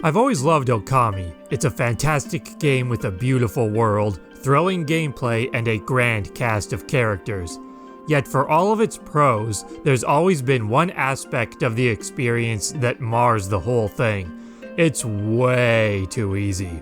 I've always loved Okami. It's a fantastic game with a beautiful world, thrilling gameplay, and a grand cast of characters. Yet for all of its pros, there's always been one aspect of the experience that mars the whole thing. It's way too easy.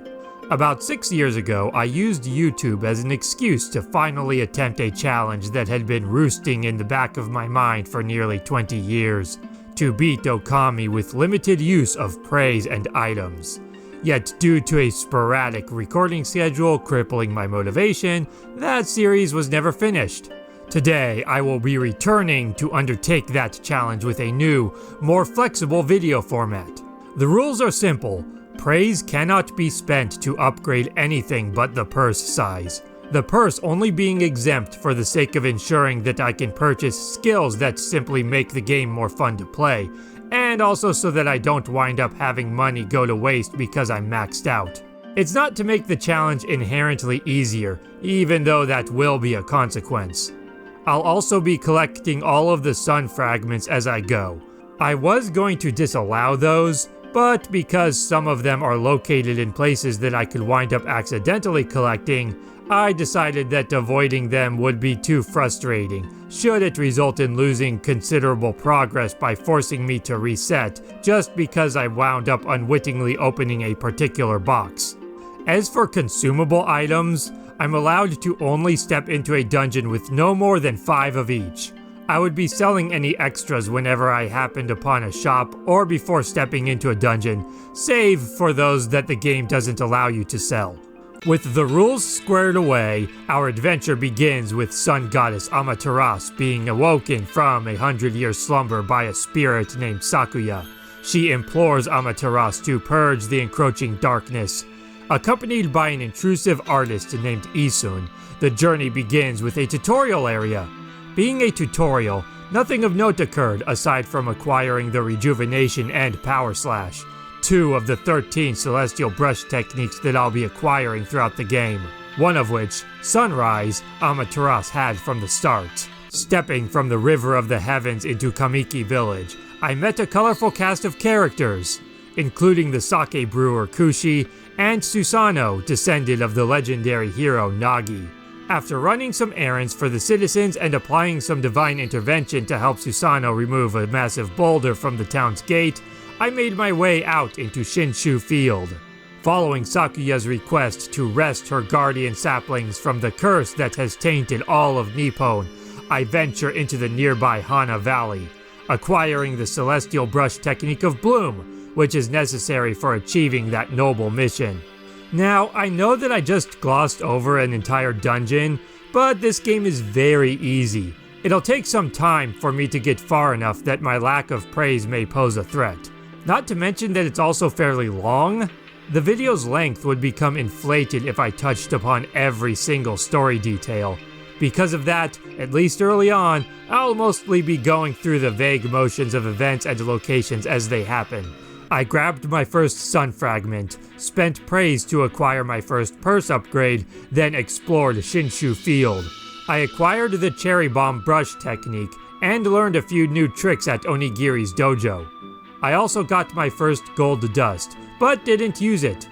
About 6 years ago, I used YouTube as an excuse to finally attempt a challenge that had been roosting in the back of my mind for nearly 20 years. To beat Okami with limited use of praise and items. Yet due to a sporadic recording schedule crippling my motivation, that series was never finished. Today, I will be returning to undertake that challenge with a new, more flexible video format. The rules are simple. Praise cannot be spent to upgrade anything but the purse size. The purse only being exempt for the sake of ensuring that I can purchase skills that simply make the game more fun to play, and also so that I don't wind up having money go to waste because I'm maxed out. It's not to make the challenge inherently easier, even though that will be a consequence. I'll also be collecting all of the sun fragments as I go. I was going to disallow those, but because some of them are located in places that I could wind up accidentally collecting, I decided that avoiding them would be too frustrating, should it result in losing considerable progress by forcing me to reset just because I wound up unwittingly opening a particular box. As for consumable items, I'm allowed to only step into a dungeon with no more than 5 of each. I would be selling any extras whenever I happened upon a shop or before stepping into a dungeon, save for those that the game doesn't allow you to sell. With the rules squared away, our adventure begins with Sun Goddess Amaterasu being awoken from a 100-year slumber by a spirit named Sakuya. She implores Amaterasu to purge the encroaching darkness. Accompanied by an intrusive artist named Isun, the journey begins with a tutorial area. Being a tutorial, nothing of note occurred aside from acquiring the rejuvenation and power slash. 2 of the 13 celestial brush techniques that I'll be acquiring throughout the game. One of which, Sunrise, Amaterasu had from the start. Stepping from the river of the heavens into Kamiki village, I met a colorful cast of characters, including the sake brewer Kushi and Susano, descendant of the legendary hero Nagi. After running some errands for the citizens and applying some divine intervention to help Susano remove a massive boulder from the town's gate, I made my way out into Shinshu Field. Following Sakuya's request to wrest her guardian saplings from the curse that has tainted all of Nippon, I venture into the nearby Hana Valley, acquiring the celestial brush technique of Bloom, which is necessary for achieving that noble mission. Now, I know that I just glossed over an entire dungeon, but this game is very easy. It'll take some time for me to get far enough that my lack of praise may pose a threat. Not to mention that it's also fairly long. The video's length would become inflated if I touched upon every single story detail. Because of that, at least early on, I'll mostly be going through the vague motions of events and locations as they happen. I grabbed my first sun fragment, spent praise to acquire my first purse upgrade, then explored Shinshu Field. I acquired the cherry bomb brush technique and learned a few new tricks at Onigiri's dojo. I also got my first gold dust, but didn't use it.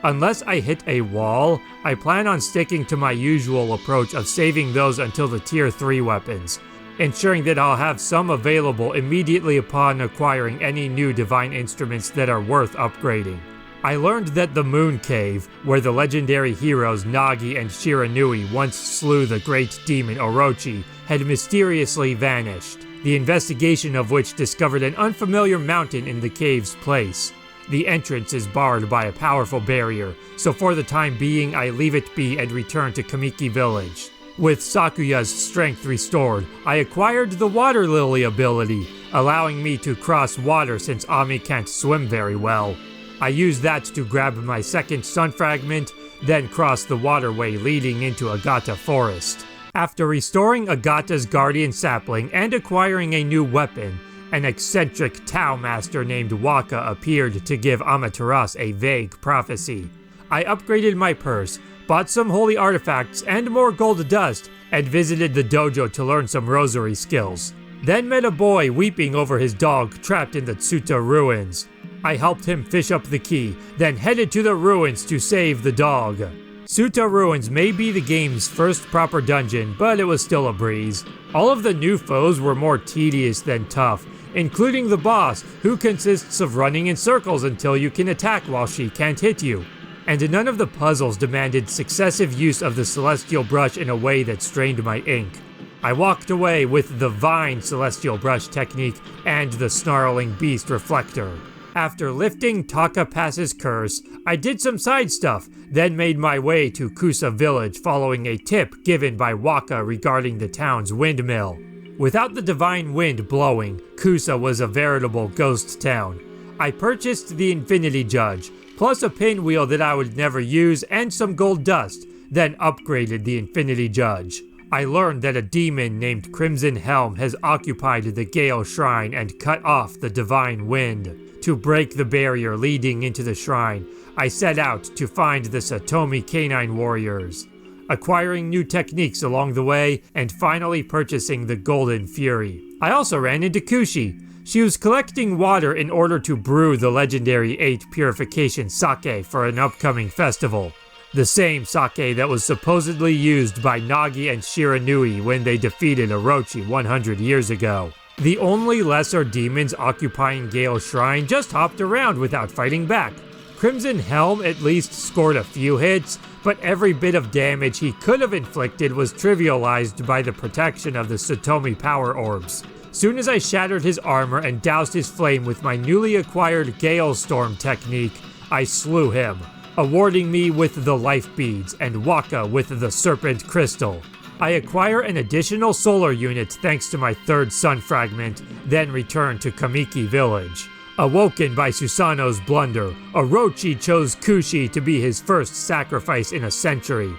Unless I hit a wall, I plan on sticking to my usual approach of saving those until the tier 3 weapons, ensuring that I'll have some available immediately upon acquiring any new divine instruments that are worth upgrading. I learned that the Moon Cave, where the legendary heroes Nagi and Shiranui once slew the great demon Orochi, had mysteriously vanished, the investigation of which discovered an unfamiliar mountain in the cave's place. The entrance is barred by a powerful barrier, so for the time being I leave it be and return to Kamiki village. With Sakuya's strength restored, I acquired the Water Lily ability, allowing me to cross water since Ami can't swim very well. I used that to grab my second sun fragment, then cross the waterway leading into Agata Forest. After restoring Agata's guardian sapling and acquiring a new weapon, an eccentric Tao master named Waka appeared to give Amaterasu a vague prophecy. I upgraded my purse, bought some holy artifacts and more gold dust, and visited the dojo to learn some rosary skills. Then met a boy weeping over his dog trapped in the Tsuta ruins. I helped him fish up the key, then headed to the ruins to save the dog. Suta Ruins may be the game's first proper dungeon, but it was still a breeze. All of the new foes were more tedious than tough, including the boss, who consists of running in circles until you can attack while she can't hit you. And none of the puzzles demanded successive use of the Celestial Brush in a way that strained my ink. I walked away with the Vine Celestial Brush technique and the Snarling Beast Reflector. After lifting Taka Pass's curse, I did some side stuff, then made my way to Kusa Village following a tip given by Waka regarding the town's windmill. Without the divine wind blowing, Kusa was a veritable ghost town. I purchased the Infinity Judge, plus a pinwheel that I would never use and some gold dust, then upgraded the Infinity Judge. I learned that a demon named Crimson Helm has occupied the Gale Shrine and cut off the divine wind. To break the barrier leading into the shrine, I set out to find the Satomi Canine Warriors, acquiring new techniques along the way and finally purchasing the Golden Fury. I also ran into Kushi. She was collecting water in order to brew the legendary 8 purification sake for an upcoming festival. The same sake that was supposedly used by Nagi and Shiranui when they defeated Orochi 100 years ago. The only lesser demons occupying Gale Shrine just hopped around without fighting back. Crimson Helm at least scored a few hits, but every bit of damage he could have inflicted was trivialized by the protection of the Satomi power orbs. Soon as I shattered his armor and doused his flame with my newly acquired Gale Storm technique, I slew him, awarding me with the life beads and Waka with the serpent crystal. I acquire an additional solar unit thanks to my third sun fragment, then return to Kamiki Village. Awoken by Susanoo's blunder, Orochi chose Kushi to be his first sacrifice in a century.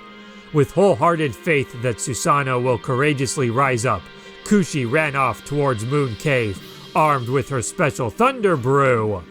With wholehearted faith that Susanoo will courageously rise up, Kushi ran off towards Moon Cave, armed with her special Thunder Brew.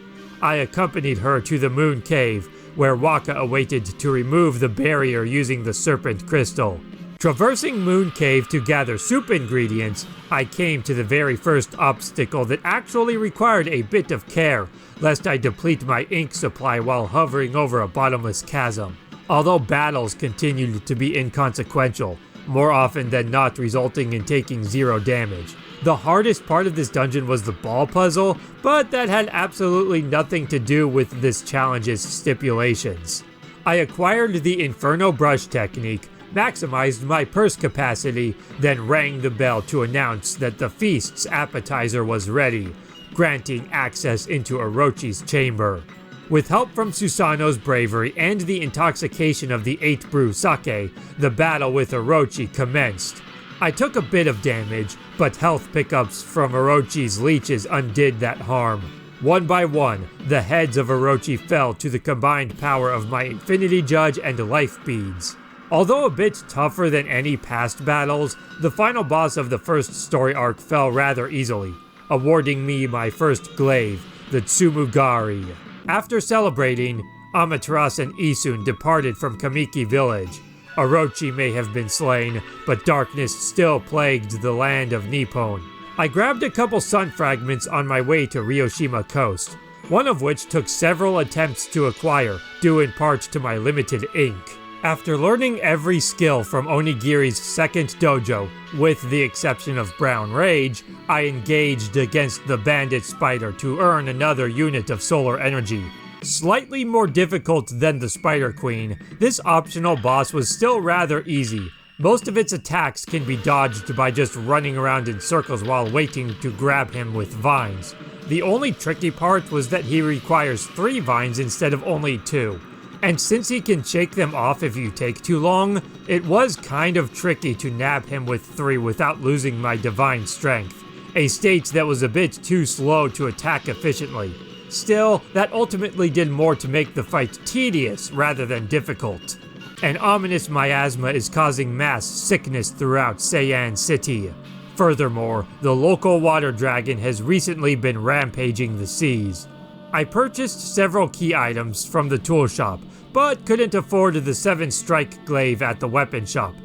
I accompanied her to the Moon Cave, where Waka awaited to remove the barrier using the Serpent Crystal. Traversing Moon Cave to gather soup ingredients, I came to the very first obstacle that actually required a bit of care, lest I deplete my ink supply while hovering over a bottomless chasm. Although battles continued to be inconsequential, more often than not resulting in taking 0 damage. The hardest part of this dungeon was the ball puzzle, but that had absolutely nothing to do with this challenge's stipulations. I acquired the Inferno Brush technique, maximized my purse capacity, then rang the bell to announce that the feast's appetizer was ready, granting access into Orochi's chamber. With help from Susanoo's bravery and the intoxication of the 8 brew sake, the battle with Orochi commenced. I took a bit of damage, but health pickups from Orochi's leeches undid that harm. One by one, the heads of Orochi fell to the combined power of my Infinity Judge and life beads. Although a bit tougher than any past battles, the final boss of the first story arc fell rather easily, awarding me my first glaive, the Tsumugari. After celebrating, Amaterasu and Isun departed from Kamiki Village. Orochi may have been slain, but darkness still plagued the land of Nippon. I grabbed a couple sun fragments on my way to Ryoshima Coast, one of which took several attempts to acquire, due in part to my limited ink. After learning every skill from Onigiri's second dojo, with the exception of Brown Rage, I engaged against the Bandit Spider to earn another unit of solar energy. Slightly more difficult than the Spider Queen, this optional boss was still rather easy. Most of its attacks can be dodged by just running around in circles while waiting to grab him with vines. The only tricky part was that he requires 3 vines instead of only 2. And since he can shake them off if you take too long, it was kind of tricky to nab him with 3 without losing my divine strength, a state that was a bit too slow to attack efficiently. Still, that ultimately did more to make the fight tedious rather than difficult. An ominous miasma is causing mass sickness throughout Seian City. Furthermore, the local water dragon has recently been rampaging the seas. I purchased several key items from the tool shop, but couldn't afford the 7-strike glaive at the weapon shop.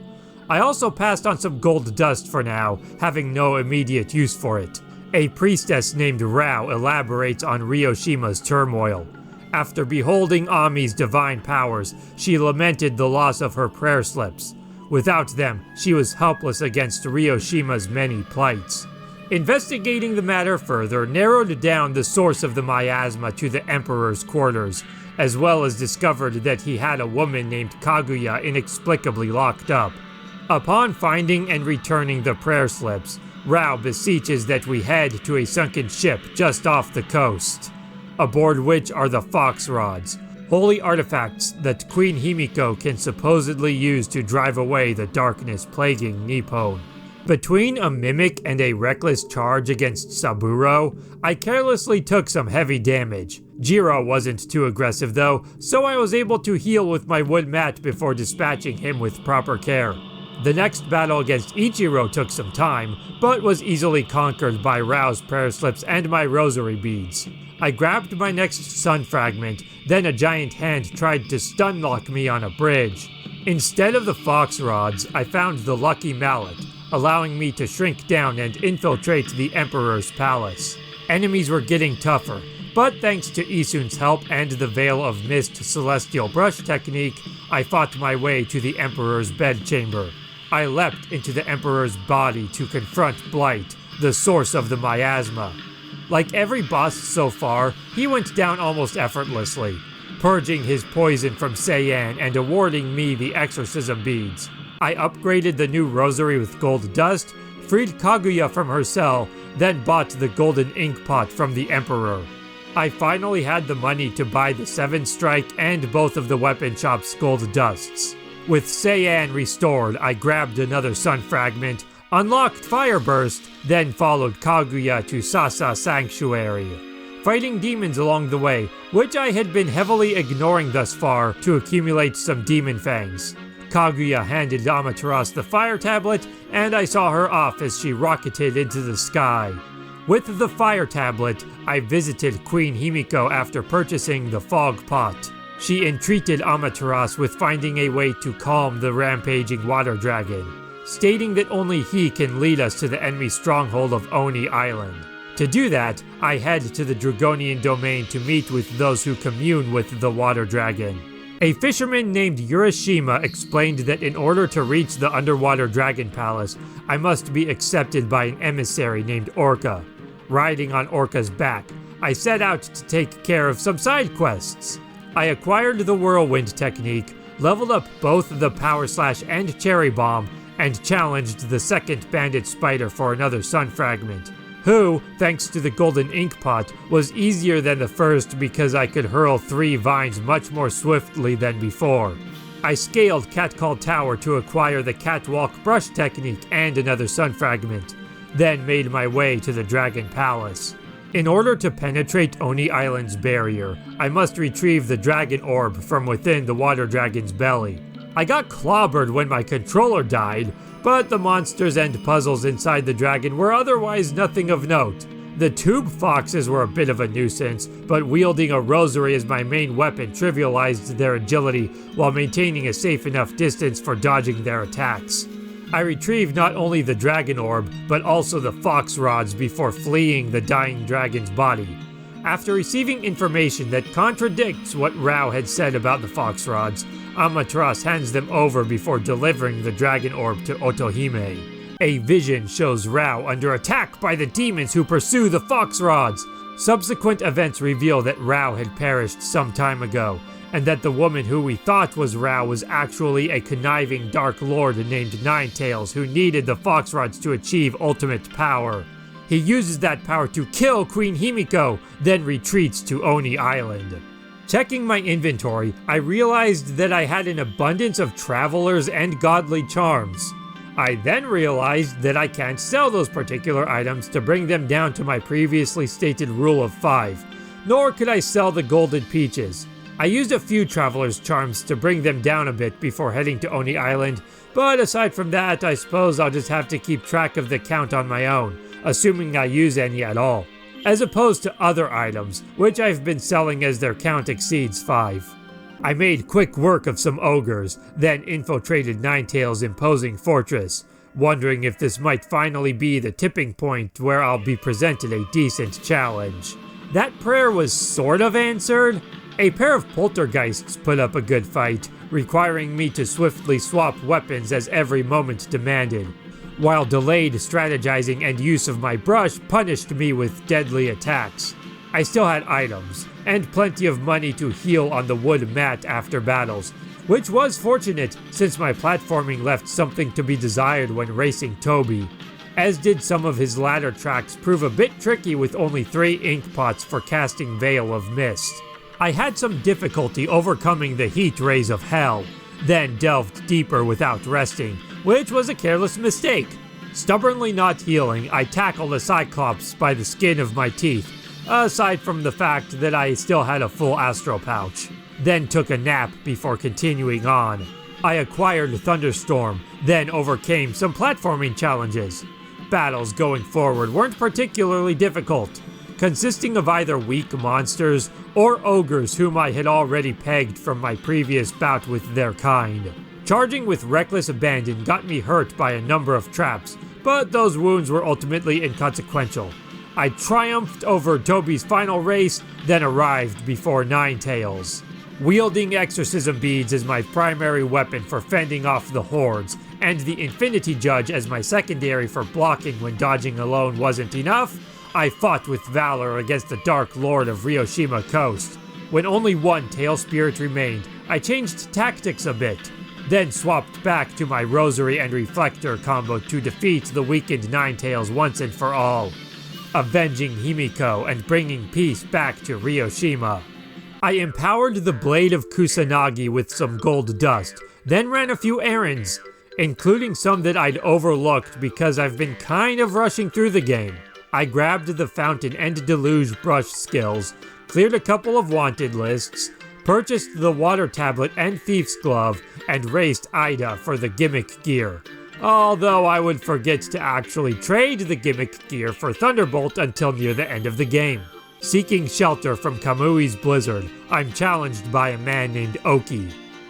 I also passed on some gold dust for now, having no immediate use for it. A priestess named Rao elaborates on Ryoshima's turmoil. After beholding Ami's divine powers, she lamented the loss of her prayer slips. Without them, she was helpless against Ryoshima's many plights. Investigating the matter further narrowed down the source of the miasma to the Emperor's quarters, as well as discovered that he had a woman named Kaguya inexplicably locked up. Upon finding and returning the prayer slips, Rao beseeches that we head to a sunken ship just off the coast, aboard which are the Fox Rods, holy artifacts that Queen Himiko can supposedly use to drive away the darkness plaguing Nippon. Between a mimic and a reckless charge against Saburo, I carelessly took some heavy damage. Jiro wasn't too aggressive though, so I was able to heal with my wood mat before dispatching him with proper care. The next battle against Ichiro took some time, but was easily conquered by Rao's prayer slips and my rosary beads. I grabbed my next sun fragment, then a giant hand tried to stun lock me on a bridge. Instead of the fox rods, I found the lucky mallet, allowing me to shrink down and infiltrate the Emperor's palace. Enemies were getting tougher, but thanks to Isun's help and the Veil of Mist celestial brush technique, I fought my way to the Emperor's bedchamber. I leapt into the Emperor's body to confront Blight, the source of the miasma. Like every boss so far, he went down almost effortlessly, purging his poison from Seiyan and awarding me the exorcism beads. I upgraded the new rosary with gold dust, freed Kaguya from her cell, then bought the golden ink pot from the Emperor. I finally had the money to buy the 7-strike and both of the weapon shop's gold dusts. With Seiyan restored, I grabbed another sun fragment, unlocked Fire Burst, then followed Kaguya to Sasa Sanctuary, fighting demons along the way, which I had been heavily ignoring thus far to accumulate some demon fangs. Kaguya handed Amaterasu the fire tablet, and I saw her off as she rocketed into the sky. With the fire tablet, I visited Queen Himiko after purchasing the fog pot. She entreated Amaterasu with finding a way to calm the rampaging water dragon, stating that only he can lead us to the enemy stronghold of Oni Island. To do that, I head to the Dragonian domain to meet with those who commune with the water dragon. A fisherman named Urashima explained that in order to reach the underwater dragon palace, I must be accepted by an emissary named Orca. Riding on Orca's back, I set out to take care of some side quests. I acquired the whirlwind technique, leveled up both the power slash and cherry bomb, and challenged the second bandit spider for another sun fragment, who, thanks to the golden ink pot, was easier than the first because I could hurl 3 vines much more swiftly than before. I scaled Catcall Tower to acquire the catwalk brush technique and another sun fragment, then made my way to the Dragon Palace. In order to penetrate Oni Island's barrier, I must retrieve the dragon orb from within the water dragon's belly. I got clobbered when my controller died, but the monsters and puzzles inside the dragon were otherwise nothing of note. The tube foxes were a bit of a nuisance, but wielding a rosary as my main weapon trivialized their agility while maintaining a safe enough distance for dodging their attacks. I retrieved not only the dragon orb, but also the fox rods before fleeing the dying dragon's body. After receiving information that contradicts what Rao had said about the fox rods, Amaterasu hands them over before delivering the dragon orb to Otohime. A vision shows Rao under attack by the demons who pursue the fox rods. Subsequent events reveal that Rao had perished some time ago, and that the woman who we thought was Rao was actually a conniving Dark Lord named Ninetails who needed the fox rods to achieve ultimate power. He uses that power to kill Queen Himiko, then retreats to Oni Island. Checking my inventory, I realized that I had an abundance of travelers and godly charms. I then realized that I can't sell those particular items to bring them down to my previously stated rule of 5, nor could I sell the golden peaches. I used a few travelers' charms to bring them down a bit before heading to Oni Island, but aside from that, I suppose I'll just have to keep track of the count on my own, assuming I use any at all, as opposed to other items, which I've been selling as their count exceeds 5. I made quick work of some ogres, then infiltrated Ninetails' imposing fortress. wondering if this might finally be the tipping point where I'll be presented a decent challenge. That prayer was sort of answered. A pair of poltergeists put up a good fight, requiring me to swiftly swap weapons as every moment demanded, while delayed strategizing and use of my brush punished me with deadly attacks. I still had items, and plenty of money to heal on the wood mat after battles, which was fortunate since my platforming left something to be desired when racing Toby, as did some of his latter tracks prove a bit tricky with only 3 ink pots for casting Veil of Mist. I had some difficulty overcoming the heat rays of hell, then delved deeper without resting, which was a careless mistake. Stubbornly not healing, I tackled the Cyclops by the skin of my teeth, aside from the fact that I still had a full astral pouch. Then took a nap before continuing on. I acquired Thunderstorm, then overcame some platforming challenges. Battles going forward weren't particularly difficult, consisting of either weak monsters or ogres whom I had already pegged from my previous bout with their kind. Charging with reckless abandon got me hurt by a number of traps, but those wounds were ultimately inconsequential. I triumphed over Toby's final race, then arrived before Ninetales. Wielding exorcism beads as my primary weapon for fending off the hordes, and the Infinity Judge as my secondary for blocking when dodging alone wasn't enough, I fought with valor against the Dark Lord of Ryoshima Coast. When only one Tail Spirit remained, I changed tactics a bit, then swapped back to my Rosary and Reflector combo to defeat the weakened Ninetales once and for all, avenging Himiko and bringing peace back to Ryoshima. I empowered the Blade of Kusanagi with some gold dust, then ran a few errands, including some that I'd overlooked because I've been kind of rushing through the game. I grabbed the Fountain and Deluge brush skills, cleared a couple of wanted lists, purchased the Water Tablet and Thief's Glove, and raced Ida for the gimmick gear. Although I would forget to actually trade the gimmick gear for Thunderbolt until near the end of the game. Seeking shelter from Kamui's blizzard, I'm challenged by a man named Oki.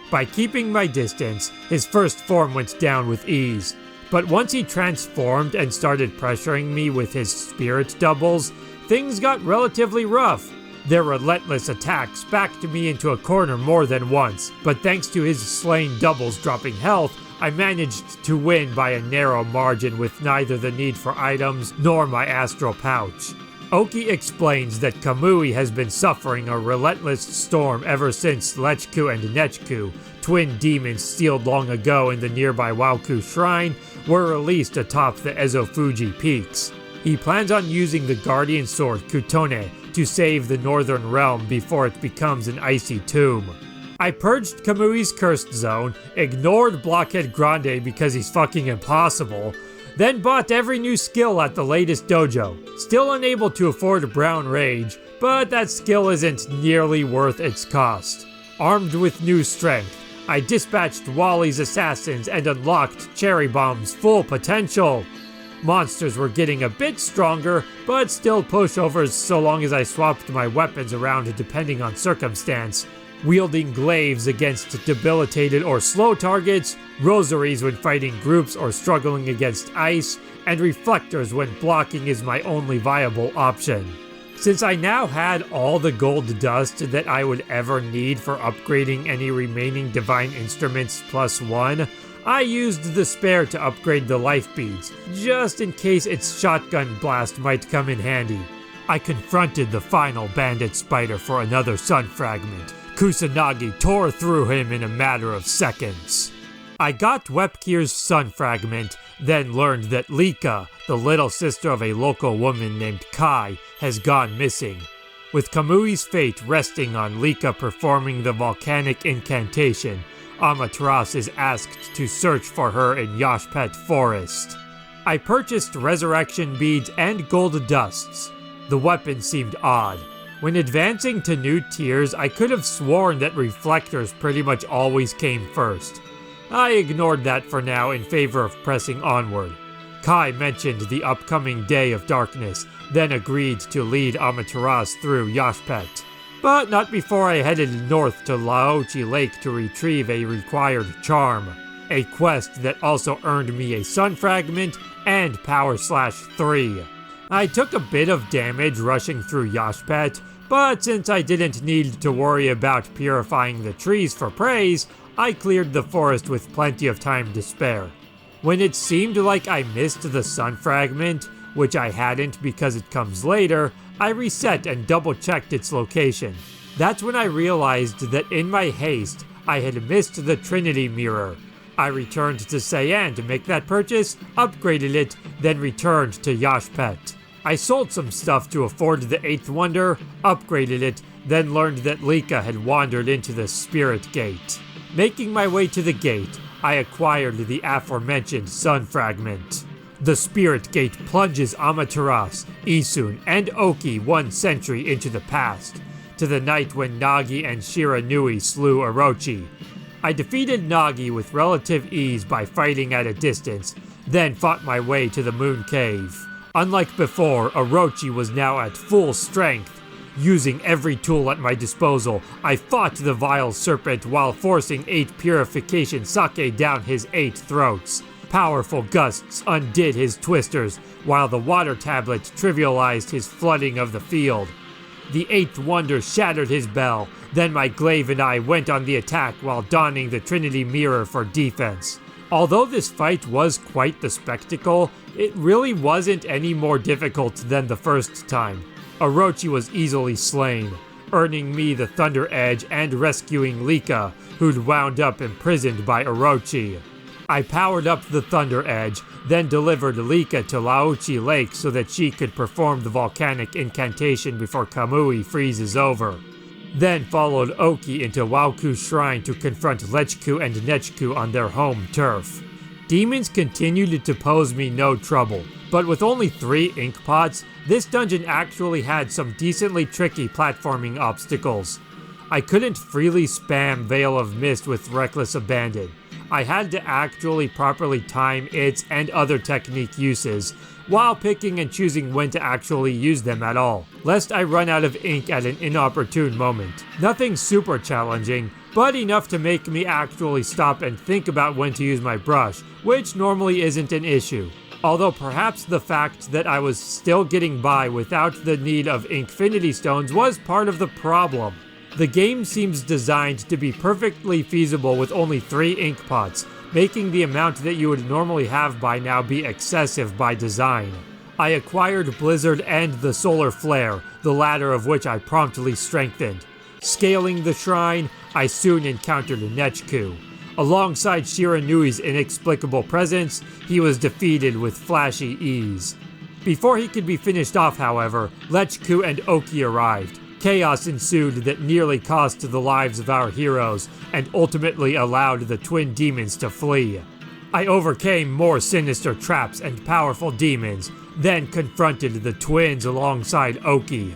By keeping my distance, his first form went down with ease, but once he transformed and started pressuring me with his spirit doubles, things got relatively rough. Their relentless attacks backed me into a corner more than once, but thanks to his slain doubles dropping health, I managed to win by a narrow margin with neither the need for items nor my astral pouch. Oki explains that Kamui has been suffering a relentless storm ever since Lechku and Nechku, twin demons sealed long ago in the nearby Waoku Shrine, were released atop the Ezofuji peaks. He plans on using the Guardian Sword Kutone to save the Northern Realm before it becomes an icy tomb. I purged Kamui's cursed zone, ignored Blockhead Grande because he's fucking impossible, then bought every new skill at the latest dojo. Still unable to afford Brown Rage, but that skill isn't nearly worth its cost. Armed with new strength, I dispatched Wally's assassins and unlocked Cherry Bomb's full potential. Monsters were getting a bit stronger, but still pushovers so long as I swapped my weapons around depending on circumstance. Wielding glaives against debilitated or slow targets, rosaries when fighting groups or struggling against ice, and reflectors when blocking is my only viable option. Since I now had all the gold dust that I would ever need for upgrading any remaining divine instruments +1, I used the spare to upgrade the life beads, just in case its shotgun blast might come in handy. I confronted the final bandit spider for another sun fragment. Kusanagi tore through him in a matter of seconds. I got Wepkir's sun fragment, then learned that Lika, the little sister of a local woman named Kai, has gone missing, with Kamui's fate resting on Lika performing the volcanic incantation. Amaterasu is asked to search for her in Yashpet Forest. I purchased resurrection beads and gold dusts. The weapon seemed odd. When advancing to new tiers, I could have sworn that reflectors pretty much always came first. I ignored that for now in favor of pressing onward. Kai mentioned the upcoming Day of Darkness, then agreed to lead Amaterasu through Yashpet. But not before I headed north to Laochi Lake to retrieve a required charm. a quest that also earned me a Sun Fragment and Power Slash 3. I took a bit of damage rushing through Yashpet, but since I didn't need to worry about purifying the trees for praise, I cleared the forest with plenty of time to spare. When it seemed like I missed the Sun Fragment, which I hadn't because it comes later, I reset and double-checked its location. That's when I realized that in my haste, I had missed the Trinity Mirror. I returned to Sayan to make that purchase, upgraded it, then returned to Yashpet. I sold some stuff to afford the 8th Wonder, upgraded it, then learned that Lika had wandered into the Spirit Gate. Making my way to the gate, I acquired the aforementioned Sun Fragment. The Spirit Gate plunges Amaterasu, Isun, and Oki 1 century into the past, to the night when Nagi and Shiranui slew Orochi. I defeated Nagi with relative ease by fighting at a distance, then fought my way to the Moon Cave. Unlike before, Orochi was now at full strength. Using every tool at my disposal, I fought the vile serpent while forcing 8 purification sake down his 8 throats. Powerful gusts undid his twisters, while the water tablet trivialized his flooding of the field. The 8th Wonder shattered his bell, then my glaive and I went on the attack while donning the Trinity Mirror for defense. Although this fight was quite the spectacle, it really wasn't any more difficult than the first time. Orochi was easily slain, earning me the Thunder Edge and rescuing Lika, who'd wound up imprisoned by Orochi. I powered up the Thunder Edge, then delivered Lika to Lauchi Lake so that she could perform the volcanic incantation before Kamui freezes over. Then followed Oki into Wauku Shrine to confront Lechku and Nechku on their home turf. Demons continued to pose me no trouble, but with only 3 ink pots, this dungeon actually had some decently tricky platforming obstacles. I couldn't freely spam Veil of Mist with reckless abandon. I had to actually properly time its and other technique uses, while picking and choosing when to actually use them at all, lest I run out of ink at an inopportune moment. Nothing super challenging, but enough to make me actually stop and think about when to use my brush, which normally isn't an issue. Although perhaps the fact that I was still getting by without the need of Inkfinity Stones was part of the problem. The game seems designed to be perfectly feasible with only 3 ink pots, making the amount that you would normally have by now be excessive by design. I acquired Blizzard and the Solar Flare, the latter of which I promptly strengthened. Scaling the shrine, I soon encountered Nechku. Alongside Shiranui's inexplicable presence, he was defeated with flashy ease. Before he could be finished off, however, Lechku and Oki arrived. Chaos ensued that nearly cost the lives of our heroes, and ultimately allowed the twin demons to flee. I overcame more sinister traps and powerful demons, then confronted the twins alongside Oki.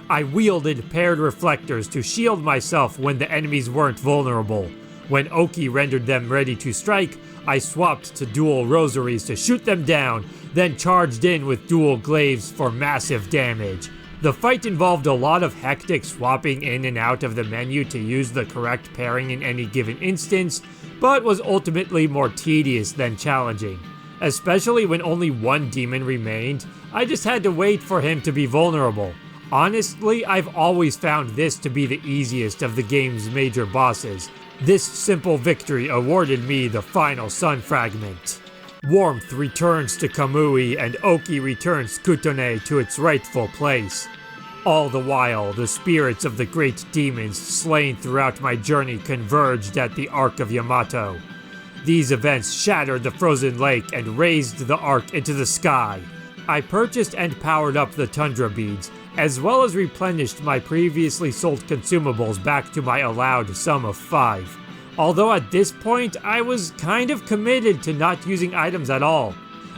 I wielded paired reflectors to shield myself when the enemies weren't vulnerable. When Oki rendered them ready to strike, I swapped to dual rosaries to shoot them down, then charged in with dual glaives for massive damage. The fight involved a lot of hectic swapping in and out of the menu to use the correct pairing in any given instance, but was ultimately more tedious than challenging. Especially when only 1 demon remained, I just had to wait for him to be vulnerable. Honestly, I've always found this to be the easiest of the game's major bosses. This simple victory awarded me the final Sun Fragment. Warmth returns to Kamui and Oki returns Kutone to its rightful place. All the while, the spirits of the great demons slain throughout my journey converged at the Ark of Yamato. These events shattered the frozen lake and raised the Ark into the sky. I purchased and powered up the Tundra Beads, as well as replenished my previously sold consumables back to my allowed sum of 5. Although at this point, I was kind of committed to not using items at all.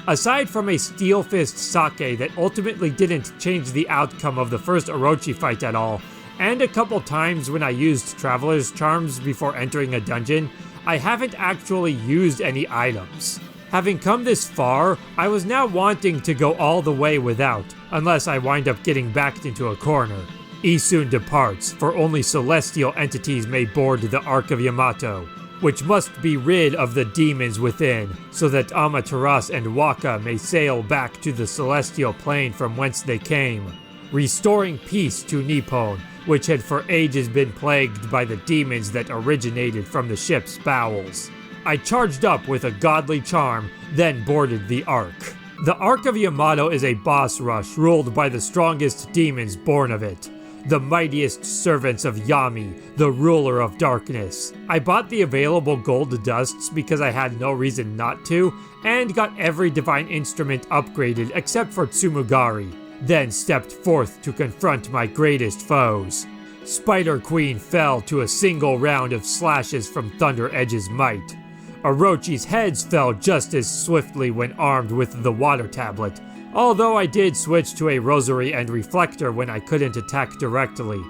Aside from a Steel Fist sake that ultimately didn't change the outcome of the first Orochi fight at all, and a couple times when I used Traveler's Charms before entering a dungeon, I haven't actually used any items. Having come this far, I was now wanting to go all the way without, unless I wind up getting backed into a corner. Isun departs, for only celestial entities may board the Ark of Yamato. which must be rid of the demons within, so that Amaterasu and Waka may sail back to the celestial plane from whence they came. Restoring peace to Nippon, which had for ages been plagued by the demons that originated from the ship's bowels. I charged up with a godly charm, then boarded the Ark. The Ark of Yamato is a boss rush ruled by the strongest demons born of it, the mightiest servants of Yami, the ruler of darkness. I bought the available gold dusts because I had no reason not to, and got every divine instrument upgraded except for Tsumugari, then stepped forth to confront my greatest foes. Spider Queen fell to a single round of slashes from Thunder Edge's might. Orochi's heads fell just as swiftly when armed with the water tablet, although I did switch to a rosary and reflector when I couldn't attack directly.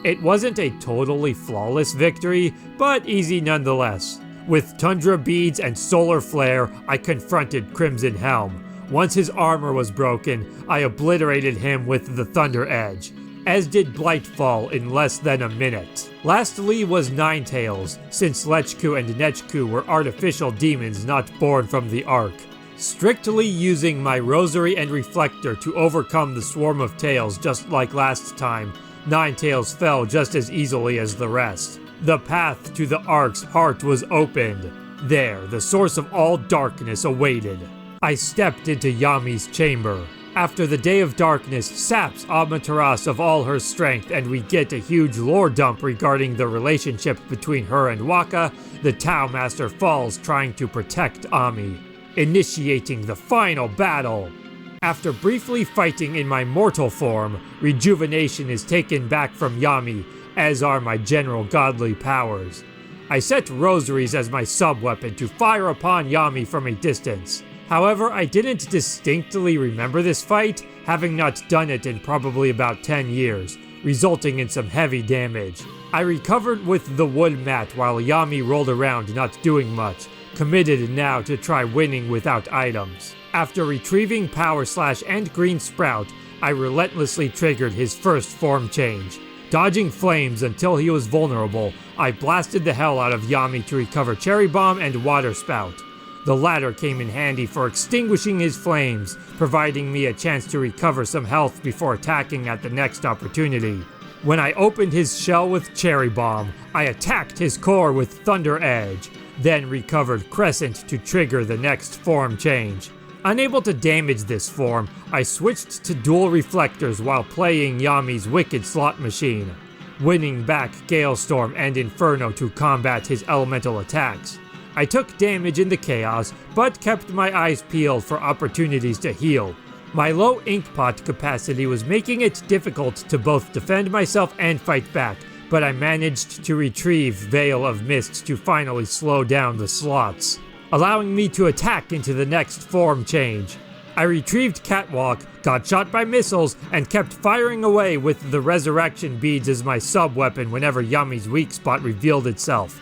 It wasn't a totally flawless victory, but easy nonetheless. With tundra beads and solar flare, I confronted Crimson Helm. Once his armor was broken, I obliterated him with the Thunder Edge, as did Blightfall in less than a minute. Lastly was Ninetales, since Lechku and Nechku were artificial demons not born from the Ark. Strictly using my rosary and reflector to overcome the swarm of tails just like last time, Ninetales fell just as easily as the rest. The path to the Ark's heart was opened. There, the source of all darkness awaited. I stepped into Yami's chamber. After the Day of Darkness saps Amaterasu of all her strength and we get a huge lore dump regarding the relationship between her and Waka, the Tao Master falls trying to protect Ami, initiating the final battle. After briefly fighting in my mortal form, rejuvenation is taken back from Yami, as are my general godly powers. I set rosaries as my sub-weapon to fire upon Yami from a distance. However, I didn't distinctly remember this fight, having not done it in probably about 10 years, resulting in some heavy damage. I recovered with the wood mat while Yami rolled around not doing much, committed now to try winning without items. After retrieving Power Slash and Green Sprout, I relentlessly triggered his first form change. Dodging flames until he was vulnerable, I blasted the hell out of Yami to recover Cherry Bomb and Water Spout. The latter came in handy for extinguishing his flames, providing me a chance to recover some health before attacking at the next opportunity. When I opened his shell with Cherry Bomb, I attacked his core with Thunder Edge, then recovered Crescent to trigger the next form change. Unable to damage this form, I switched to dual reflectors while playing Yami's Wicked Slot Machine, winning back Galestorm and Inferno to combat his elemental attacks. I took damage in the chaos, but kept my eyes peeled for opportunities to heal. My low ink pot capacity was making it difficult to both defend myself and fight back, but I managed to retrieve Veil of Mist to finally slow down the slots, allowing me to attack into the next form change. I retrieved Catwalk, got shot by missiles, and kept firing away with the resurrection beads as my sub-weapon whenever Yami's weak spot revealed itself.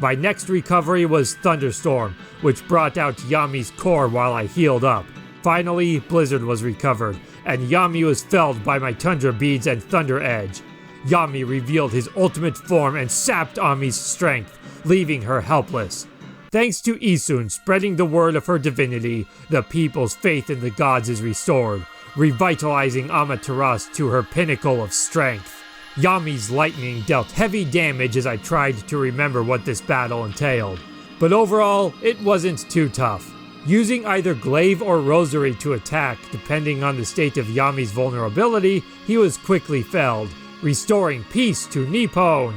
My next recovery was Thunderstorm, which brought out Yami's core while I healed up. Finally, Blizzard was recovered, and Yami was felled by my Tundra Beads and Thunder Edge. Yami revealed his ultimate form and sapped Ami's strength, leaving her helpless. Thanks to Isun spreading the word of her divinity, the people's faith in the gods is restored, revitalizing Amaterasu to her pinnacle of strength. Yami's lightning dealt heavy damage as I tried to remember what this battle entailed, but overall, it wasn't too tough. Using either Glaive or Rosary to attack, depending on the state of Yami's vulnerability, he was quickly felled, restoring peace to Nippon.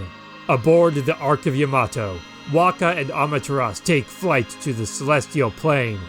Aboard the Ark of Yamato, Waka and Amaterasu take flight to the Celestial Plane,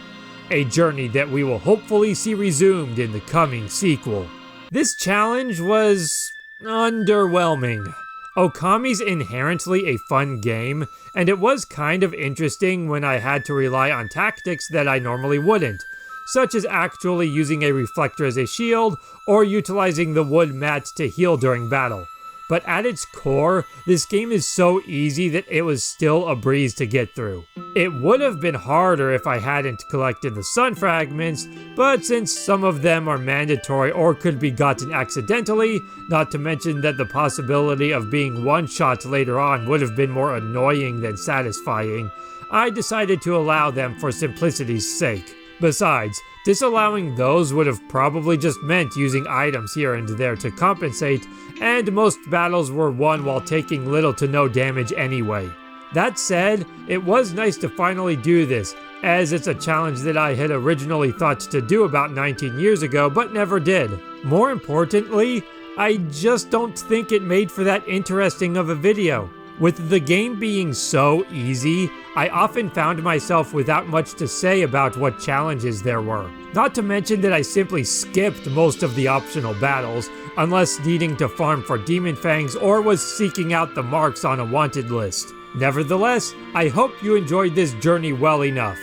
a journey that we will hopefully see resumed in the coming sequel. This challenge was underwhelming. Okami's inherently a fun game, and it was kind of interesting when I had to rely on tactics that I normally wouldn't, such as actually using a reflector as a shield or utilizing the wood mat to heal during battle. but at its core, this game is so easy that it was still a breeze to get through. It would have been harder if I hadn't collected the sun fragments, but since some of them are mandatory or could be gotten accidentally, not to mention that the possibility of being one-shot later on would have been more annoying than satisfying, I decided to allow them for simplicity's sake. Besides, disallowing those would have probably just meant using items here and there to compensate, and most battles were won while taking little to no damage anyway. That said, it was nice to finally do this, as it's a challenge that I had originally thought to do about 19 years ago but never did. More importantly, I just don't think it made for that interesting of a video. With the game being so easy, I often found myself without much to say about what challenges there were. Not to mention that I simply skipped most of the optional battles, unless needing to farm for demon fangs or was seeking out the marks on a wanted list. Nevertheless, I hope you enjoyed this journey well enough.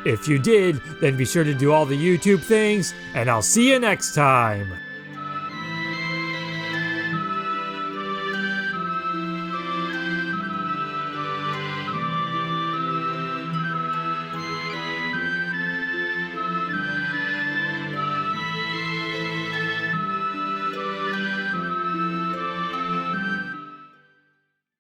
If you did, then be sure to do all the YouTube things, and I'll see you next time!